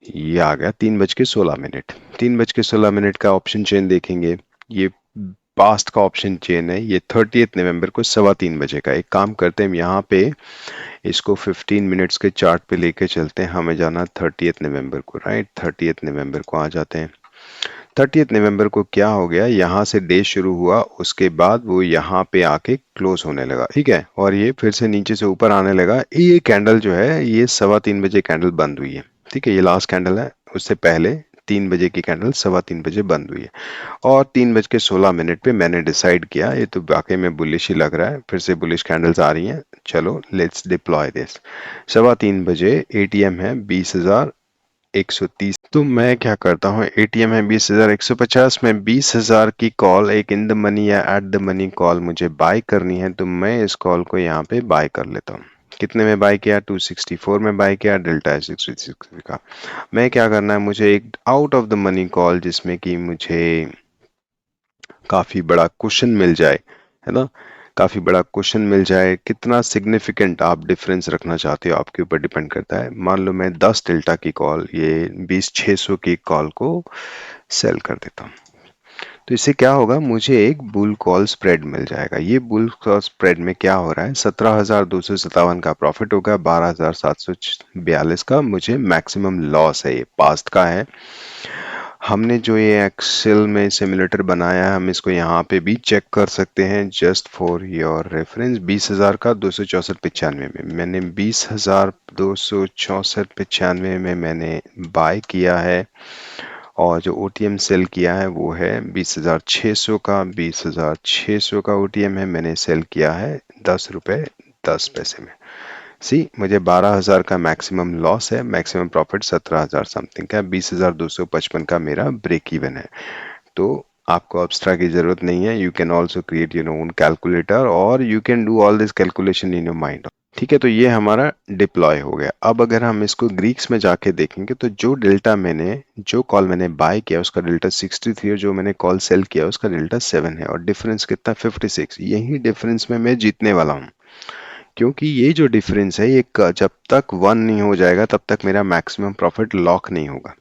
ये आ गया 3:16। 3:16 का ऑप्शन चेन देखेंगे, ये पास्ट का ऑप्शन चेन है। ये 30 नवंबर को 3:15 बजे का। एक काम करते हैं, हम यहाँ पे इसको 15 मिनट्स के चार्ट पे लेके चलते हैं। हमें जाना 30 नवंबर को, राइट। 30 नवंबर को आ जाते हैं। 30 नवंबर को क्या हो गया, यहाँ से डे शुरू हुआ, उसके बाद वो यहाँ पे आके क्लोज होने लगा। ठीक है, और ये फिर से नीचे से ऊपर आने लगा। ये कैंडल जो है, ये 3:15 बजे कैंडल बंद हुई है। ठीक है, ये लास्ट कैंडल है, उससे पहले 3 बजे की कैंडल 3:15 बजे बंद हुई है। और 3:16 पे मैंने डिसाइड किया, ये तो वाकई में बुलिश ही लग रहा है, फिर से बुलिश कैंडल्स आ रही हैं, चलो लेट्स डिप्लॉय दिस। 3:15 बजे एटीएम है 20,130। तो मैं क्या करता हूँ, एटीएम है 20,150 में 20,000 की कॉल, एक इन द मनी या एट द मनी कॉल मुझे बाय करनी है। तो मैं इस कॉल को यहाँ पे बाय कर लेता हूँ। कितने में बाय किया, 264 में बाय किया, डेल्टा है 66 का। मैं क्या करना है, मुझे एक out of the money call जिसमें कि मुझे काफी बड़ा क्वेश्चन मिल जाए, है ना, काफी बड़ा क्वेश्चन मिल जाए। कितना सिग्निफिकेंट आप डिफरेंस रखना चाहते हो, आपके ऊपर डिपेंड करता है। मान लो मैं 10 डेल्टा की कॉल, ये 20,600 की कॉल को सेल कर देता हूँ। तो इससे क्या होगा, मुझे एक बुल कॉल स्प्रेड मिल जाएगा। ये बुल कॉल स्प्रेड में क्या हो रहा है, 17,257 का प्रॉफिट होगा, 12,742 का मुझे मैक्सिमम लॉस है। ये पास्ट का है। हमने जो ये एक्सेल में सिमुलेटर बनाया है, हम इसको यहाँ पे भी चेक कर सकते हैं, जस्ट फॉर योर रेफरेंस। 20,000 का 264.95 में मैंने 20,264.95 में मैंने बाय किया है। और जो ओटीएम सेल किया है वो है 20,600 का। 20,600 का ओटीएम है, मैंने सेल किया है 10 रुपए 10 पैसे में। सी मुझे 12,000 का मैक्सिमम लॉस है, मैक्सिमम प्रॉफिट 17,000 समथिंग का, 20,255 का मेरा ब्रेक इवन है। तो आपको अब्स्ट्रा की जरूरत नहीं है, you can also create your own calculator और you can do all this calculation in your mind. ठीक है, तो ये हमारा डिप्लॉय हो गया। अब अगर हम इसको ग्रीक्स में जाके देखेंगे, तो जो कॉल मैंने बाय किया उसका डेल्टा 63 और जो मैंने कॉल सेल किया उसका डेल्टा 7 है, और डिफरेंस कितना, 56। यही डिफरेंस में मैं जीतने वाला हूँ, क्योंकि ये जो डिफरेंस है, ये जब तक 1 नहीं हो जाएगा तब तक मेरा मैक्सिमम प्रॉफिट लॉक नहीं होगा।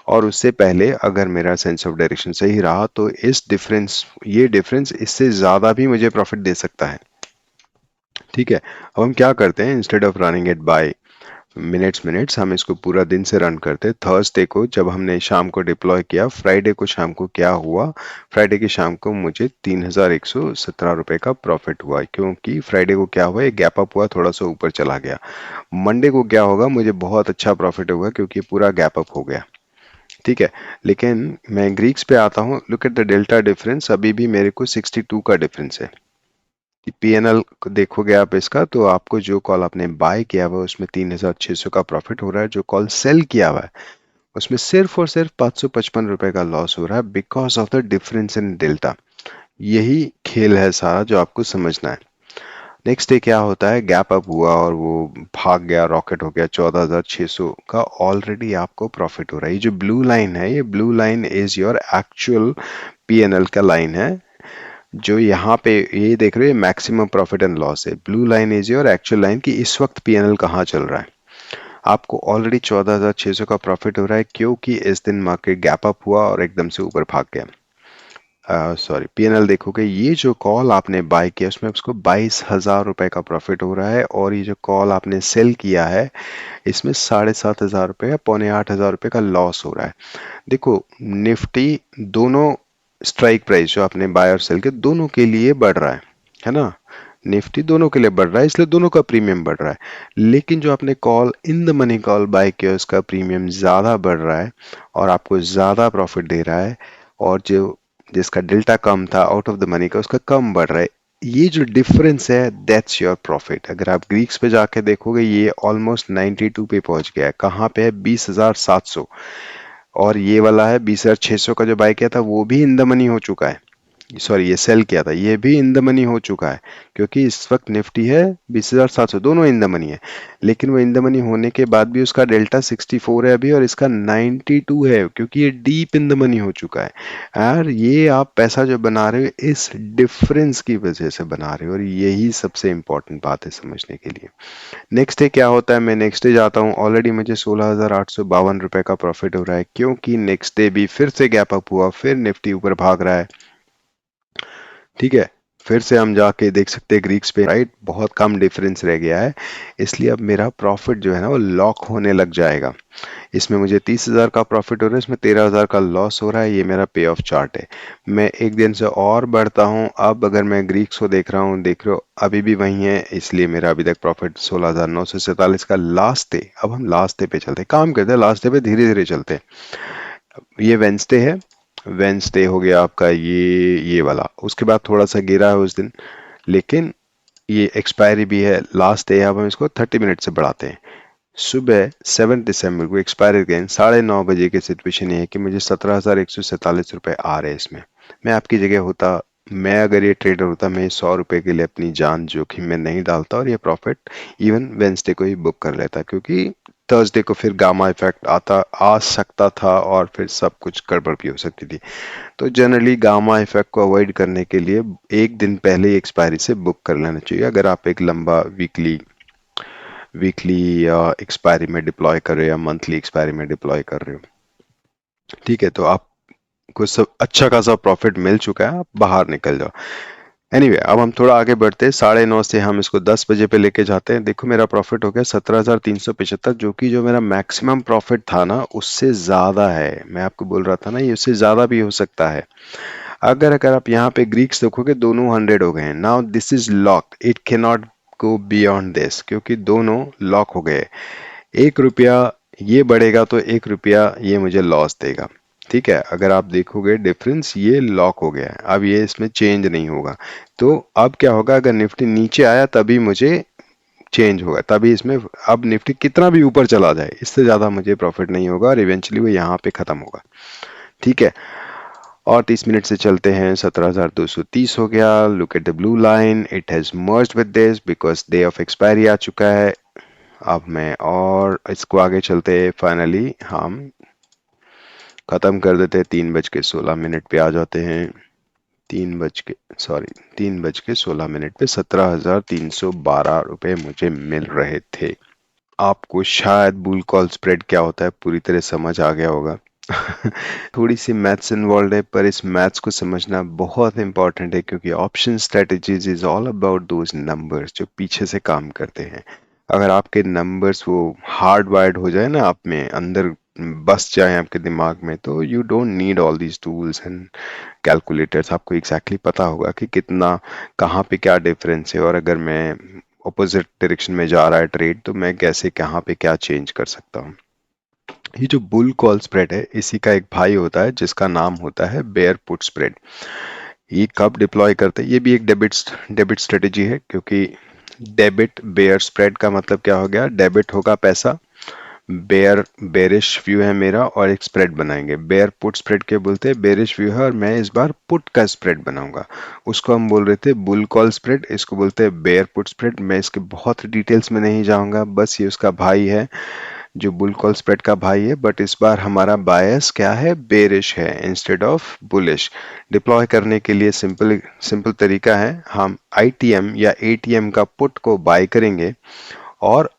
और उससे पहले अगर मेरा सेंस ऑफ डायरेक्शन सही रहा तो ये डिफरेंस इससे ज्यादा भी मुझे प्रॉफिट दे सकता है। ठीक है, अब हम क्या करते हैं, instead of running it by minutes हम इसको पूरा दिन से रन करते हैं। थर्सडे को जब हमने शाम को डिप्लॉय किया, फ्राइडे को शाम को क्या हुआ, फ्राइडे की शाम को मुझे 3,117 रुपए का प्रॉफिट हुआ, क्योंकि फ्राइडे को क्या हुआ, एक गैप अप हुआ, थोड़ा सा ऊपर चला गया। मंडे को क्या होगा, मुझे बहुत अच्छा प्रॉफिट होगा क्योंकि पूरा गैप अप हो गया। ठीक है, लेकिन मैं ग्रीक्स पे आता हूँ। Look at the delta difference, अभी भी मेरे को 62 का डिफरेंस है। पीएनएल देखोगे आप इसका, तो आपको जो कॉल आपने बाय किया हुआ है उसमें 3,600 का प्रॉफिट हो रहा है, जो कॉल सेल किया हुआ है उसमें सिर्फ और सिर्फ 555 रुपए का लॉस हो रहा है, because of the difference in delta. यही खेल है सारा जो आपको समझना है। नेक्स्ट डे क्या होता है, गैप अप हुआ और वो भाग गया, रॉकेट हो गया 14,600 का, ऑलरेडी आपको प्रॉफिट हो रहा है। ये जो ब्लू लाइन है, ये blue line is your actual PNL का लाइन है। जो यहाँ पे ये देख रहे हो, मैक्सिमम प्रॉफिट एंड लॉस है। Blue line is your actual line की इस वक्त पीएनएल कहाँ चल रहा है। आपको ऑलरेडी 14,600 का प्रॉफिट हो रहा है, क्योंकि इस दिन मार्केट गैप अप हुआ और एकदम से ऊपर भाग गया। सॉरी, पीएनएल देखोगे, ये जो कॉल आपने बाय किया उसमें उसको 22,000 रुपए का प्रॉफिट हो रहा है, और ये जो कॉल आपने सेल किया है इसमें 7,500 रुपए या 7,500 रुपए का लॉस हो रहा है। देखो, निफ्टी दोनों स्ट्राइक प्राइस जो आपने बाय और सेल के दोनों के लिए बढ़ रहा है ना, निफ्टी दोनों के लिए बढ़ रहा है, इसलिए दोनों का प्रीमियम बढ़ रहा है। लेकिन जो आपने call in the money call buy किया उसका प्रीमियम ज्यादा बढ़ रहा है और आपको ज्यादा प्रॉफिट दे रहा है, और जो जिसका डेल्टा कम था आउट ऑफ द मनी का उसका कम बढ़ रहा है। ये जो डिफरेंस है, दैट्स योर प्रॉफिट। अगर आप ग्रीक्स पे जाके देखोगे, ये ऑलमोस्ट 92 पे पहुंच गया है। कहाँ पे है, 20,700। और ये वाला है 20,600 का जो बाय किया था, वो भी इन द मनी हो चुका है। सॉरी ये सेल किया था, ये भी इन द मनी हो चुका है, क्योंकि इस वक्त निफ्टी है 20,700, दोनों इन द मनी है। लेकिन वो इन द मनी होने के बाद भी उसका डेल्टा 64 है अभी, और इसका 92 है, क्योंकि ये डीप इन द मनी हो चुका है। यार ये आप पैसा जो बना रहे हो इस डिफरेंस की वजह से बना रहे हो, और यही सबसे इंपॉर्टेंट बात है समझने के लिए। नेक्स्ट डे क्या होता है, मैं नेक्स्ट डे जाता हूँ, ऑलरेडी मुझे 16,852 रुपए का प्रॉफिट हो रहा है, क्योंकि नेक्स्ट डे भी फिर से गैप अप हुआ, फिर निफ्टी ऊपर भाग रहा है। ठीक है, फिर से हम जाके देख सकते हैं ग्रीक्स पे, राइट, बहुत कम डिफरेंस रह गया है, इसलिए अब मेरा प्रॉफिट जो है ना वो लॉक होने लग जाएगा। इसमें मुझे 30,000 का प्रॉफिट हो रहा है, इसमें 13,000 का लॉस हो रहा है, ये मेरा पे ऑफ चार्ट है। मैं एक दिन से और बढ़ता हूँ, अब अगर मैं ग्रीक्स को देख रहा हूँ, देख रहे हो अभी भी वही है, इसलिए मेरा अभी तक प्रॉफिट 16,947 का लास्ट डे। अब हम लास्ट डे पे चलते हैं, काम करते हैं लास्ट डे पे, धीरे धीरे चलते हैं। ये वेंसडे है, वेंसडे हो गया आपका ये वाला, उसके बाद थोड़ा सा गिरा है उस दिन, लेकिन ये एक्सपायरी भी है, लास्ट डे है। अब हम इसको 30 मिनट से बढ़ाते हैं। सुबह 7 दिसंबर को एक्सपायरी दिन 9:30 बजे की सिचुएशन ये है कि मुझे 17,147 रुपए आ रहे हैं इसमें। मैं आपकी जगह होता, मैं अगर ये ट्रेडर होता, मैं 100 रुपए के लिए अपनी जान जोखिम में नहीं डालता, और ये प्रॉफिट इवन वेंसडे को ही बुक कर लेता, क्योंकि थर्सडे को फिर गामा इफेक्ट आ सकता था, और फिर सब कुछ गड़बड़ भी हो सकती थी। तो जनरली गामा इफेक्ट को अवॉइड करने के लिए एक दिन पहले ही एक्सपायरी से बुक कर लेना चाहिए, अगर आप एक लंबा वीकली वीकली एक्सपायरी में डिप्लॉय कर रहे हो या मंथली एक्सपायरी में डिप्लॉय कर रहे हो। ठीक है, तो आपको सब अच्छा खासा प्रॉफिट मिल चुका है, आप बाहर निकल जाओ। एनीवे अब हम थोड़ा आगे बढ़ते हैं, 9:30 से हम इसको 10 बजे पे लेके जाते हैं। देखो मेरा प्रॉफिट हो गया 17,375, जो कि जो मेरा मैक्सिमम प्रॉफिट था ना उससे ज्यादा है। मैं आपको बोल रहा था ना ये उससे ज्यादा भी हो सकता है। अगर अगर आप यहाँ पे ग्रीक्स देखोगे, दोनों 100 हो गए हैं। Now this is locked, it can not go beyond this, क्योंकि दोनों लॉक हो गए। 1 रुपया ये बढ़ेगा तो 1 रुपया ये मुझे लॉस देगा। ठीक है, अगर आप देखोगे डिफरेंस, ये लॉक हो गया है, अब ये इसमें चेंज नहीं होगा। तो अब क्या होगा, अगर निफ्टी नीचे आया तभी मुझे चेंज होगा, तभी इसमें, अब निफ्टी कितना भी ऊपर चला जाए इससे ज्यादा मुझे प्रॉफिट नहीं होगा, और इवेंचुअली वो यहाँ पे खत्म होगा। ठीक है, और 30 मिनट से चलते हैं, 17,230 हो गया। Look at the blue line, it has merged with this because day of expiry आ चुका है। अब मैं और इसको आगे चलते, फाइनली हम खत्म कर देते हैं। 3:16 पे आ जाते हैं। 3:16 पे 17,312 रुपए मुझे मिल रहे थे। आपको शायद बुल कॉल स्प्रेड क्या होता है पूरी तरह समझ आ गया होगा। थोड़ी सी मैथ्स इन्वॉल्व है, पर इस मैथ्स को समझना बहुत इंपॉर्टेंट है, क्योंकि option strategies is all about those numbers जो पीछे से काम करते हैं। अगर आपके नंबर्स वो हार्ड वायर्ड हो जाए ना, आप में अंदर बस जाए आपके दिमाग में, तो you don't need all these tools and calculators. आपको एग्जैक्टली पता होगा कि कितना, कहाँ पे क्या डिफरेंस है, और अगर मैं अपोजिट डायरेक्शन में जा रहा है ट्रेड, तो मैं कैसे कहाँ पे क्या चेंज कर सकता हूँ। ये जो बुल कॉल स्प्रेड है, इसी का एक भाई होता है जिसका नाम होता है बेयर पुट स्प्रेड। ये कब डिप्लॉय करते हैं, ये भी एक डेबिट स्ट्रेटेजी है, क्योंकि डेबिट बेयर स्प्रेड का मतलब क्या हो गया, डेबिट होगा पैसा, बेरिश व्यू है मेरा, और एक स्प्रेड बनाएंगे। बेयर पुट स्प्रेड के बोलते हैं, बेरिश व्यू है और मैं इस बार पुट का स्प्रेड बनाऊंगा, उसको हम बोल रहे थे बुल कॉल स्प्रेड, इसको बोलते हैं बेयर पुट स्प्रेड। मैं इसके बहुत डिटेल्स में नहीं जाऊंगा, बस ये उसका भाई है जो बुल कॉल स्प्रेड का भाई है, बट इस बार हमारा बायस क्या है, बेरिश है इंस्टेड ऑफ बुलिश। डिप्लॉय करने के लिए सिंपल सिंपल तरीका है, हम आईटीएम या एटीएम का पुट को बाय करेंगे, और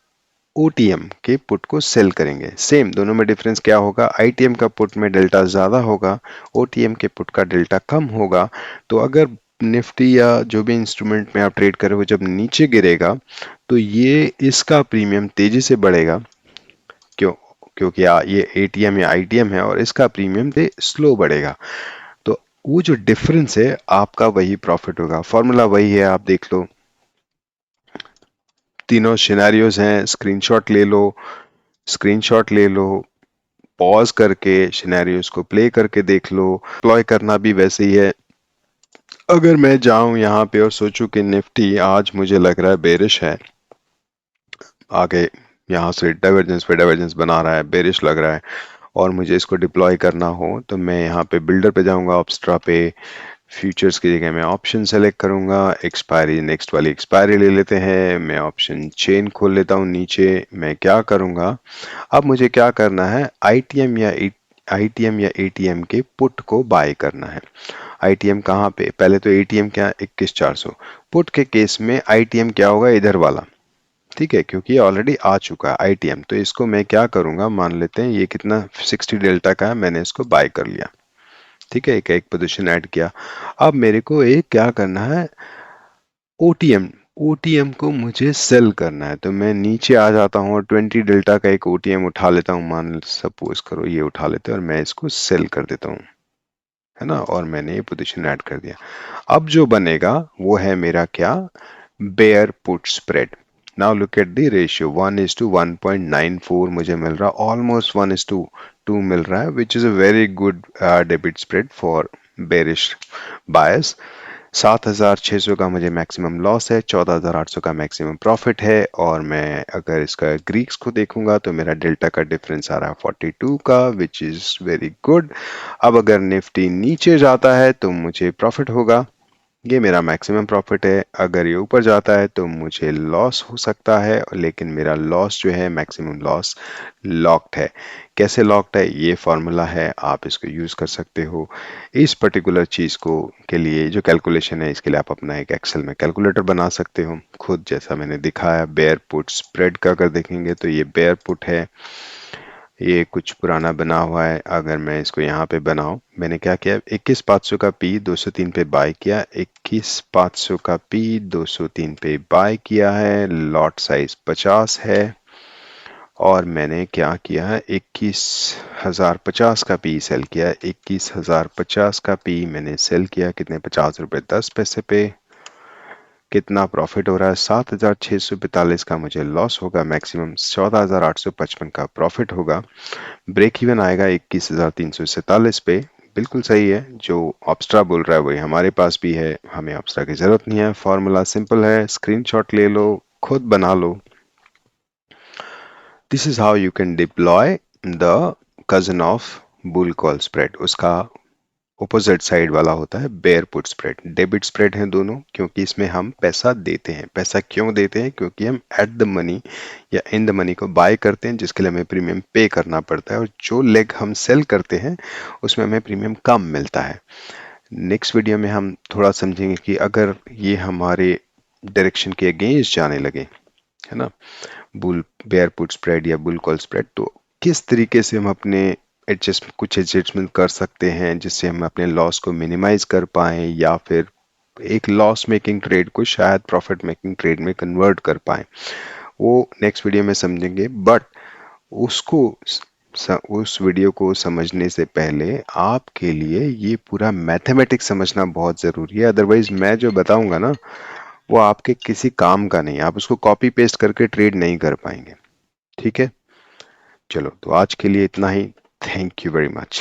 ओटीएम के पुट को सेल करेंगे। सेम, दोनों में डिफरेंस क्या होगा, आईटीएम का पुट में डेल्टा ज्यादा होगा, ओटीएम के पुट का डेल्टा कम होगा। तो अगर निफ्टी या जो भी इंस्ट्रूमेंट में आप ट्रेड कर रहे हो जब नीचे गिरेगा, तो ये इसका प्रीमियम तेजी से बढ़ेगा, क्यों, क्योंकि ये एटीएम या आईटीएम है, और इसका प्रीमियम से स्लो बढ़ेगा। तो वो जो डिफरेंस है आपका वही प्रॉफिट होगा। फॉर्मूला वही है, आप देख लो, तीनों सिनेरियोज हैं, स्क्रीनशॉट ले लो, पॉज करके सिनेरियोज को प्ले करके देख लो। अप्लॉय करना भी वैसे ही है। अगर मैं जाऊं यहाँ पे और सोचूं कि निफ्टी आज मुझे लग रहा है बेरिश है, आगे यहाँ से डाइवर्जेंस पे डाइवर्जेंस बना रहा है, बेरिश लग रहा है, और मुझे इसको डिप्लॉय करना हो, तो मैं यहाँ पे बिल्डर पे जाऊंगा, ऑप्स्ट्रा पे, फ्यूचर्स की जगह मैं ऑप्शन सेलेक्ट करूंगा, एक्सपायरी नेक्स्ट वाली एक्सपायरी ले लेते हैं, मैं ऑप्शन चेन खोल लेता हूं नीचे। मैं क्या करूंगा, अब मुझे क्या करना है, आईटीएम या एटीएम के पुट को बाय करना है। आईटीएम कहाँ पे, पहले तो एटीएम क्या 21400, पुट के केस में आईटीएम क्या होगा, इधर वाला, ठीक है, क्योंकि ये ऑलरेडी आ चुका है आईटीएम। तो इसको मैं क्या करूंगा, मान लेते हैं ये कितना 60 डेल्टा का है, मैंने इसको बाय कर लिया, ठीक है, एक पोजीशन ऐड किया। अब मेरे को एक क्या करना है, ओटीएम, ओटीएम को मुझे सेल करना है। तो मैं नीचे आ जाता हूँ और 20 डेल्टा का एक ओटीएम उठा लेता हूँ, मान सपोज करो ये उठा लेते हैं, और मैं इसको सेल कर देता हूँ, है ना, और मैंने ये पोजीशन ऐड कर दिया। अब जो बनेगा वो है मेरा क्या, bear put spread. Now look at the ratio, 1:1.94 मुझे मिल रहा, ऑलमोस्ट 1:2 मिल रहा है, which is a very good debit spread for bearish buyers. 7,600 का मुझे मैक्सिमम लॉस है, 14,800 का मैक्सिमम प्रॉफिट है, और मैं अगर इसका ग्रीक्स को देखूंगा तो मेरा डेल्टा का डिफरेंस आ रहा है 42 का, विच इज वेरी गुड। अब अगर निफ्टी नीचे जाता है तो मुझे प्रॉफिट होगा, ये मेरा मैक्सिमम प्रॉफिट है। अगर ये ऊपर जाता है तो मुझे लॉस हो सकता है, लेकिन मेरा लॉस जो है, मैक्सिमम लॉस लॉक्ड है। कैसे लॉक्ड है, ये फॉर्मूला है, आप इसको यूज कर सकते हो इस पर्टिकुलर चीज को, के लिए जो कैलकुलेशन है, इसके लिए आप अपना एक एक्सेल में कैलकुलेटर बना सकते हो खुद, जैसा मैंने दिखाया। बेयर पुट स्प्रेड का अगर देखेंगे तो ये बेयर पुट है, ये कुछ पुराना बना हुआ है। अगर मैं इसको यहाँ पे बनाऊं, मैंने क्या किया, 21,500 का पी 203 पे बाय किया, 21,500 का पी 203 पे बाय किया है, लॉट साइज 50 है, और मैंने क्या किया है, 21,050 का पी सेल किया, 21,050 का पी मैंने सेल किया, कितने, 50 रुपये 10 पैसे पे। कितना प्रॉफिट हो रहा है, 7,645 का मुझे लॉस होगा, मैक्सिमम 14,855 का प्रॉफिट होगा। ब्रेक इवन आएगा 21,347 पे। बिल्कुल सही है, जो ऑप्स्ट्रा बोल रहा है वही हमारे पास भी है, हमें ऑप्स्ट्रा की जरूरत नहीं है। फॉर्मूला सिंपल है, स्क्रीनशॉट ले लो, खुद बना लो। This is how you can deploy the cousin of bull call spread. उसका ऑपोजिट साइड वाला होता है bear put spread. Debit spread है दोनों, क्योंकि इसमें हम पैसा देते हैं। पैसा क्यों देते हैं, क्योंकि हम एट द मनी या इन द मनी को बाय करते हैं, जिसके लिए हमें प्रीमियम पे करना पड़ता है, और जो लेग हम सेल करते हैं उसमें हमें प्रीमियम कम मिलता है। नेक्स्ट वीडियो में हम थोड़ा समझेंगे कि अगर ये हमारे डायरेक्शन के अगेंस्ट जाने लगे, है ना, बुल बेयर पुट स्प्रेड या बुल कॉल स्प्रेड, तो किस तरीके से हम अपने कुछ एडजस्टमेंट कर सकते हैं, जिससे हम अपने लॉस को मिनिमाइज कर पाएं, या फिर एक लॉस मेकिंग ट्रेड को शायद प्रॉफिट मेकिंग ट्रेड में कन्वर्ट कर पाएं। वो नेक्स्ट वीडियो में समझेंगे, बट उसको उस वीडियो को समझने से पहले आपके लिए ये पूरा मैथमेटिक्स समझना बहुत ज़रूरी है। अदरवाइज मैं जो बताऊंगा ना, वो आपके किसी काम का नहीं, आप उसको कॉपी पेस्ट करके ट्रेड नहीं कर पाएंगे, ठीक है। चलो, तो आज के लिए इतना ही। Thank you very much.